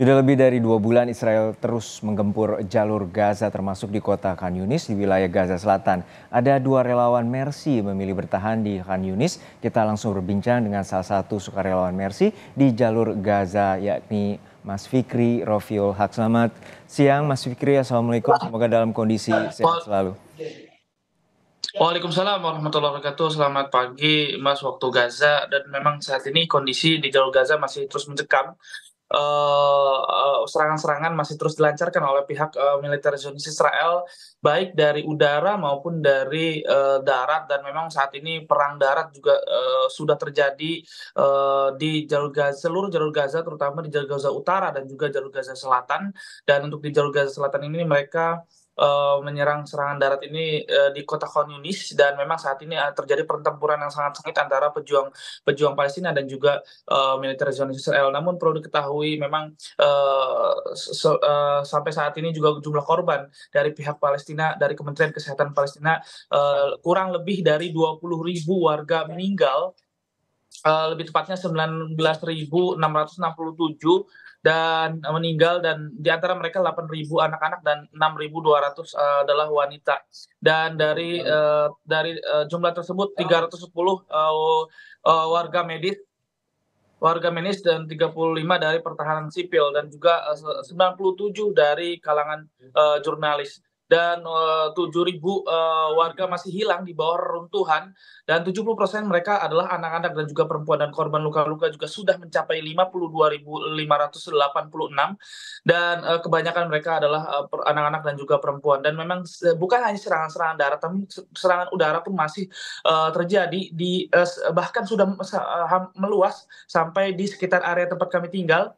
Sudah lebih dari 2 bulan Israel terus menggempur jalur Gaza termasuk di kota Khan Yunis di wilayah Gaza Selatan. Ada 2 relawan Mercy memilih bertahan di Khan Yunis. Kita langsung berbincang dengan salah satu sukarelawan Mercy di jalur Gaza yakni Mas Fikri Rofiul Haq. Selamat siang Mas Fikri, Assalamualaikum. Semoga dalam kondisi sehat Wa- selalu. Waalaikumsalam warahmatullahi wabarakatuh. Selamat pagi, Mas, waktu Gaza. Dan memang saat ini kondisi di jalur Gaza masih terus mencekam. Serangan-serangan masih terus dilancarkan oleh pihak militer Zionis Israel, baik dari udara maupun dari darat. Dan memang saat ini perang darat juga sudah terjadi di jalur Gaza, seluruh jalur Gaza, terutama di jalur Gaza Utara dan juga jalur Gaza Selatan. Dan untuk di jalur Gaza Selatan ini mereka menyerang serangan darat ini di kota Khan Yunis. Dan memang saat ini terjadi pertempuran yang sangat sengit antara pejuang pejuang Palestina dan juga militer Zionis Israel. Namun perlu diketahui memang sampai saat ini juga jumlah korban dari pihak Palestina, dari Kementerian Kesehatan Palestina, kurang lebih dari 20.000 warga meninggal, lebih tepatnya 19.667 dan meninggal, dan di antara mereka 8.000 anak-anak dan 6.200 adalah wanita. Dan dari jumlah tersebut 310 warga medis dan 35 dari pertahanan sipil, dan juga 97 dari kalangan jurnalis. Dan 7.000 warga masih hilang di bawah reruntuhan, dan 70% mereka adalah anak-anak dan juga perempuan, dan korban luka-luka juga sudah mencapai 52.586, dan kebanyakan mereka adalah anak-anak dan juga perempuan. Dan memang bukan hanya serangan-serangan darat, tapi serangan udara pun masih terjadi bahkan sudah meluas sampai di sekitar area tempat kami tinggal.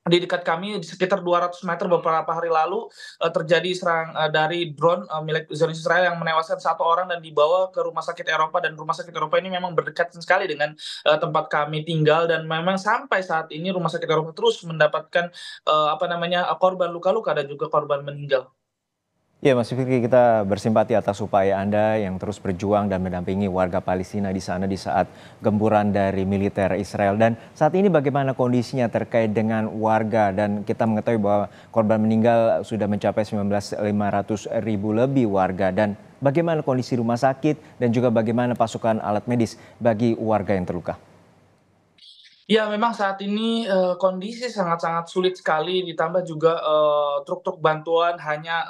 Di dekat kami di sekitar 200 meter beberapa hari lalu terjadi serang dari drone milik Zionis Israel yang menewaskan 1 orang dan dibawa ke rumah sakit Eropa. Dan rumah sakit Eropa ini memang berdekatan sekali dengan tempat kami tinggal, dan memang sampai saat ini rumah sakit Eropa terus mendapatkan korban luka-luka dan juga korban meninggal. Ya, Mas Fikri, kita bersimpati atas upaya Anda yang terus berjuang dan mendampingi warga Palestina di sana di saat gempuran dari militer Israel. Dan saat ini bagaimana kondisinya terkait dengan warga? Dan kita mengetahui bahwa korban meninggal sudah mencapai 19.500 ribu lebih warga. Dan bagaimana kondisi rumah sakit dan juga bagaimana pasokan alat medis bagi warga yang terluka? Ya, memang saat ini kondisi sangat-sangat sulit sekali, ditambah juga truk-truk bantuan hanya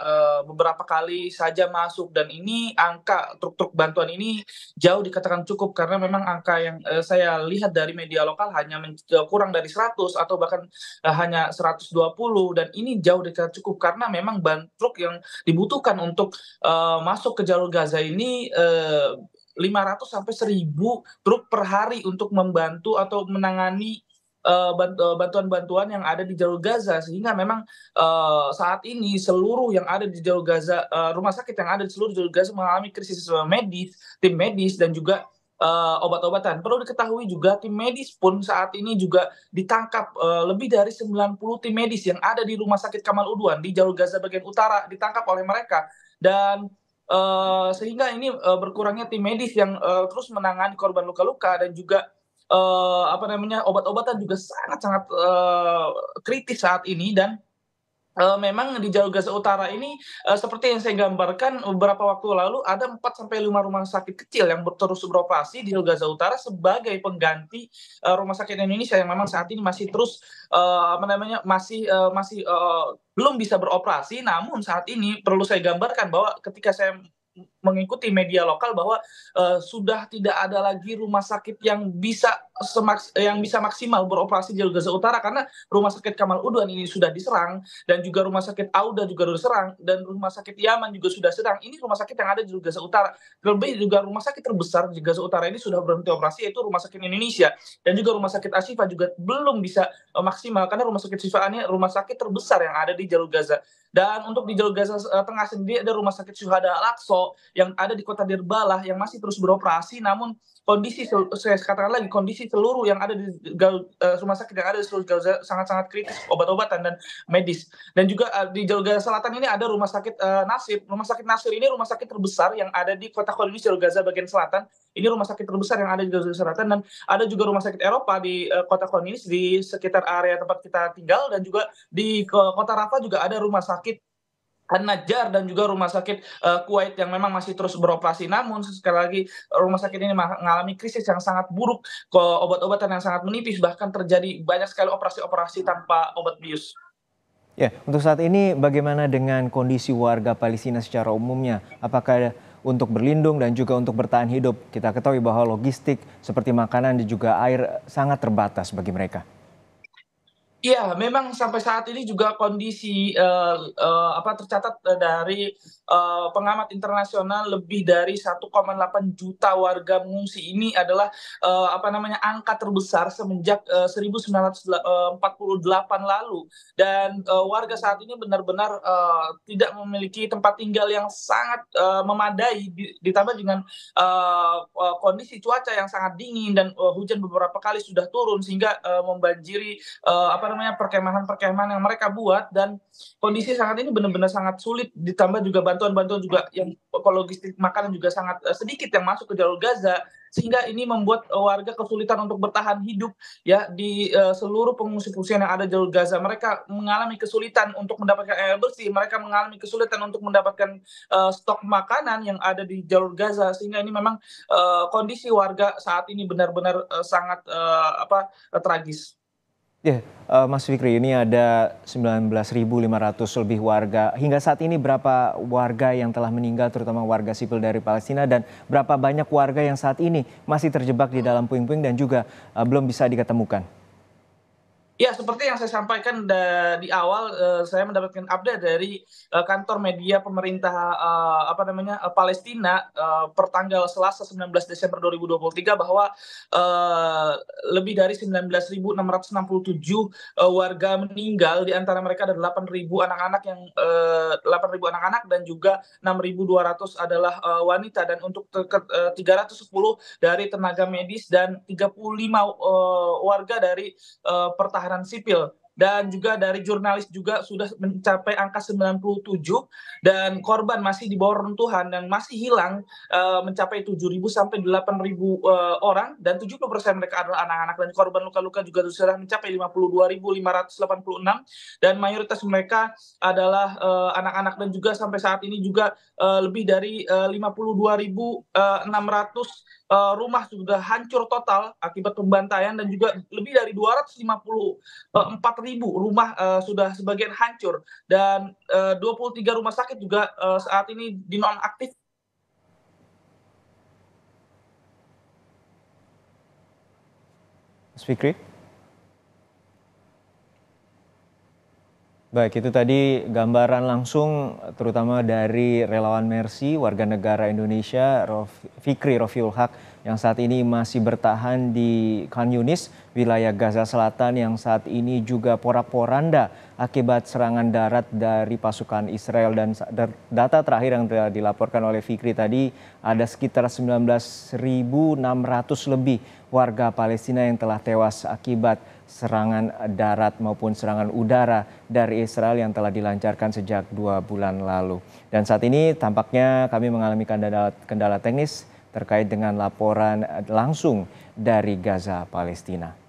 beberapa kali saja masuk. Dan ini angka truk-truk bantuan ini jauh dikatakan cukup, karena memang angka yang saya lihat dari media lokal hanya kurang dari 100 atau bahkan hanya 120. Dan ini jauh dikatakan cukup karena memang truk yang dibutuhkan untuk masuk ke jalur Gaza ini 500 sampai 1.000 truk per hari untuk membantu atau menangani bantuan-bantuan yang ada di jalur Gaza. Sehingga memang saat ini seluruh yang ada di jalur Gaza, rumah sakit yang ada di seluruh jalur Gaza mengalami krisis medis, tim medis dan juga obat-obatan. Perlu diketahui juga tim medis pun saat ini juga ditangkap, lebih dari 90 tim medis yang ada di Rumah Sakit Kamal Udwan di jalur Gaza bagian utara ditangkap oleh mereka. Dan sehingga ini berkurangnya tim medis yang terus menangani korban luka-luka, dan juga obat-obatan juga sangat-sangat kritis saat ini. Dan memang di jalur Gaza Utara ini seperti yang saya gambarkan beberapa waktu lalu, ada 4 sampai 5 rumah sakit kecil yang terus beroperasi di jalur Gaza Utara sebagai pengganti rumah sakit Indonesia yang memang saat ini masih terus belum bisa beroperasi. Namun saat ini perlu saya gambarkan bahwa ketika saya mengikuti media lokal bahwa sudah tidak ada lagi rumah sakit yang bisa maksimal beroperasi di jalur Gaza Utara, karena rumah sakit Kamal Udwan ini sudah diserang, dan juga rumah sakit Auda juga sudah diserang, dan rumah sakit Yaman juga sudah serang. Ini rumah sakit yang ada di Gaza Utara. Terlebih juga rumah sakit terbesar di Gaza Utara ini sudah berhenti operasi, yaitu Rumah Sakit Indonesia. Dan juga Rumah Sakit Ashifa juga belum bisa maksimal, karena Rumah Sakit Ashifa ini rumah sakit terbesar yang ada di jalur Gaza. Dan untuk di jalur Gaza Tengah sendiri ada Rumah Sakit Syuhada Al-Aqsa yang ada di kota Dirbalah yang masih terus beroperasi, namun kondisi saya katakan lagi, kondisi seluruh yang ada di rumah sakit yang ada di seluruh Gaza sangat-sangat kritis, obat-obatan dan medis. Dan juga di jalur Gaza Selatan ini ada rumah sakit Nasir. Rumah sakit Nasir ini rumah sakit terbesar yang ada di kota Khan Yunis, jalur Gaza bagian selatan. Ini rumah sakit terbesar yang ada di Gaza Selatan, dan ada juga rumah sakit Eropa di kota Khan Yunis di sekitar area tempat kita tinggal, dan juga di kota Rafah juga ada rumah sakit An-Najjar dan juga rumah sakit Kuwait yang memang masih terus beroperasi. Namun sekali lagi rumah sakit ini mengalami krisis yang sangat buruk, obat-obatan yang sangat menipis, bahkan terjadi banyak sekali operasi-operasi tanpa obat bius. Ya, untuk saat ini bagaimana dengan kondisi warga Palestina secara umumnya? Apakah untuk berlindung dan juga untuk bertahan hidup? Kita ketahui bahwa logistik seperti makanan dan juga air sangat terbatas bagi mereka. Iya, memang sampai saat ini juga kondisi, tercatat dari, pengamat internasional lebih dari 1,8 juta warga mengungsi. Ini adalah, angka terbesar semenjak, 1948 lalu. Dan, warga saat ini benar-benar, tidak memiliki tempat tinggal yang sangat, memadai, ditambah dengan, kondisi cuaca yang sangat dingin dan, hujan beberapa kali sudah turun sehingga, membanjiri perkemahan-perkemahan yang mereka buat. Dan kondisi saat ini benar-benar sangat sulit, ditambah juga bantuan-bantuan juga yang logistik makanan juga sangat sedikit yang masuk ke jalur Gaza, sehingga ini membuat warga kesulitan untuk bertahan hidup ya di seluruh pengungsi-pengungsian yang ada di jalur Gaza. Mereka mengalami kesulitan untuk mendapatkan air bersih, mereka mengalami kesulitan untuk mendapatkan stok makanan yang ada di jalur Gaza, sehingga ini memang kondisi warga saat ini benar-benar sangat tragis. Ya, Mas Fikri, ini ada 19.500 lebih warga. Hingga saat ini berapa warga yang telah meninggal, terutama warga sipil dari Palestina, dan berapa banyak warga yang saat ini masih terjebak di dalam puing-puing dan juga belum bisa diketemukan? Ya, seperti yang saya sampaikan di awal, saya mendapatkan update dari kantor media pemerintah Palestina pertanggal Selasa 19 Desember 2023 bahwa lebih dari 19.667 warga meninggal, di antara mereka ada 8.000 anak-anak yang 8.000 anak-anak dan juga 6.200 adalah wanita, dan untuk 310 dari tenaga medis dan 35 warga dari pertahanan sipil. Dan juga dari jurnalis juga sudah mencapai angka 97, dan korban masih di bawah runtuhan dan masih hilang mencapai 7.000 sampai 8.000 orang, dan 70% mereka adalah anak-anak, dan korban luka-luka juga sudah mencapai 52.586, dan mayoritas mereka adalah anak-anak. Dan juga sampai saat ini juga lebih dari 52.600 rumah sudah hancur total akibat pembantaian, dan juga lebih dari 254.000 rumah sudah sebagian hancur, dan 23 rumah sakit juga saat ini dinonaktif. Mas Fikri? Baik, itu tadi gambaran langsung terutama dari relawan Mercy, warga negara Indonesia, Fikri Rofiul Haq, yang saat ini masih bertahan di Khan Yunis, wilayah Gaza Selatan, yang saat ini juga porak-poranda akibat serangan darat dari pasukan Israel. Dan data terakhir yang dilaporkan oleh Fikri tadi, ada sekitar 19.600 lebih warga Palestina yang telah tewas akibat serangan darat maupun serangan udara dari Israel yang telah dilancarkan sejak 2 bulan lalu. Dan saat ini tampaknya kami mengalami kendala teknis terkait dengan laporan langsung dari Gaza, Palestina.